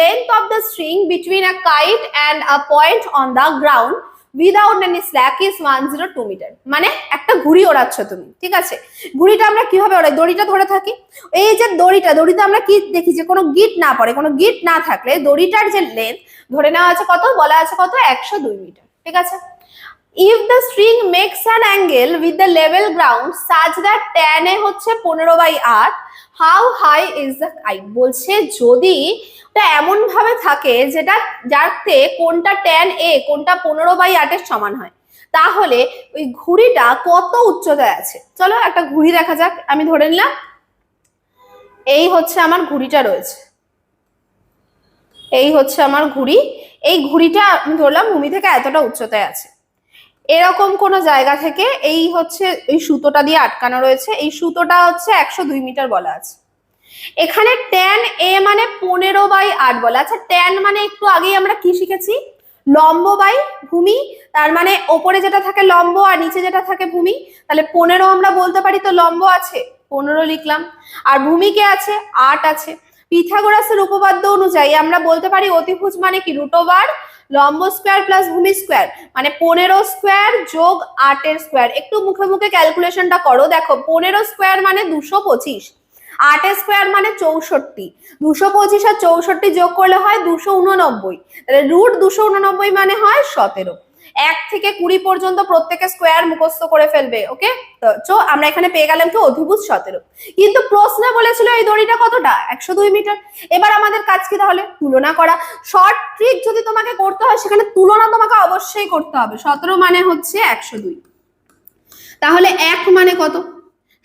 length of the string between a kite and a point on the ground without any slack is 102 meter. মানে একটা ঘুড়ি ওড়াচ্ছ তুমি, ঠিক আছে? ঘুড়িটা আমরা কিভাবে ওড়াই? দড়িটা ধরে থাকি। এই যে দড়িতে আমরা কি দেখি যে কোনো গিট না পড়ে, কোনো গিট না থাকলে দড়িটার যে লেন্থ ধরে নেওয়া আছে কত, বলা আছে কত, 102 মিটার, ঠিক আছে? If the string makes an angle with the level ground such that tan a হচ্ছে 15/8, how high is the kite? বলছে যদি এটা এমন ভাবে থাকে যেটা যাতে কোনটা tan a কোনটা 15/8 এর সমান হয়, তাহলে ওই ঘুড়িটা কত উচ্চতায় আছে। চলো একটা ঘুড়ি দেখা যাক। আমি ধরে নিলাম এই হচ্ছে আমার ঘুড়িটা রয়েছে, এই হচ্ছে আমার ঘুড়ি। এই ঘুড়িটা আমি ধরলাম ভূমি থেকে এতটা উচ্চতায় আছে। এরকম কোন জায়গা থেকে এই হচ্ছে এই সুতোটা দিয়ে আটকানো রয়েছে, এই সুতোটা হচ্ছে 102 মিটার বলা আছে। এখানে tan a মানে 15/8 বলা আছে। tan মানে একটু আগেই আমরা কি শিখেছি, লম্ব বাই ভূমি, তার মানে ওপরে যেটা থাকে লম্ব আর নিচে যেটা থাকে ভূমি। তাহলে 15 আমরা বলতে পারি, তো লম্ব আছে 15 লিখলাম, আর ভূমি কে আছে 8 আছে। পিথাগোরাসের উপপাদ্য অনুযায়ী আমরা বলতে পারি অতিভুজ মানে কি √, লম্ব স্কয়ার প্লাস ভূমি স্কয়ার, মানে 15 স্কয়ার যোগ 8 এর স্কয়ার। একটু মুখে মুখে ক্যালকুলেশনটা করো। দেখো 15 স্কয়ার মানে 225, 8 এর স্কয়ার মানে 64, 225 আর 64 যোগ করলে হয় 289। তাহলে √289 মানে হয় 17। 1 থেকে 20 পর্যন্ত প্রত্যেকে স্কয়ার মুখস্থ করে ফেলবে। ওকে, তো আমরা এখানে পেয়ে গেলাম কি অধিভুজ 17। কিন্তু প্রশ্নে বলেছিল এই দড়িটা কতটা, 102 মিটার। এবার আমাদের কাজ কি তাহলে, তুলনা করা। শর্ট ট্রিক যদি তোমাকে করতে হয় সেখানে তুলনা তোমাকে অবশ্যই করতে হবে। 17 মানে হচ্ছে 102, তাহলে 1 মানে কত,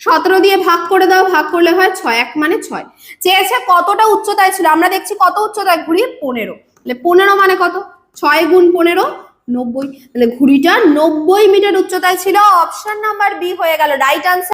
17 দিয়ে ভাগ করে দাও, ভাগ করলে হয় 6, 1 মানে 6। চেয়েছে কতটা উচ্চতায় ছিল, আমরা দেখছি কত উচ্চতায় ঘুড়ি 15, তাহলে 15 মানে কত, 6 গুণ 15 90। তাহলে ঘুড়িটা 90 মিটার উচ্চতায় ছিল। অপশন নাম্বার বি হয়ে গেল রাইট আনসার।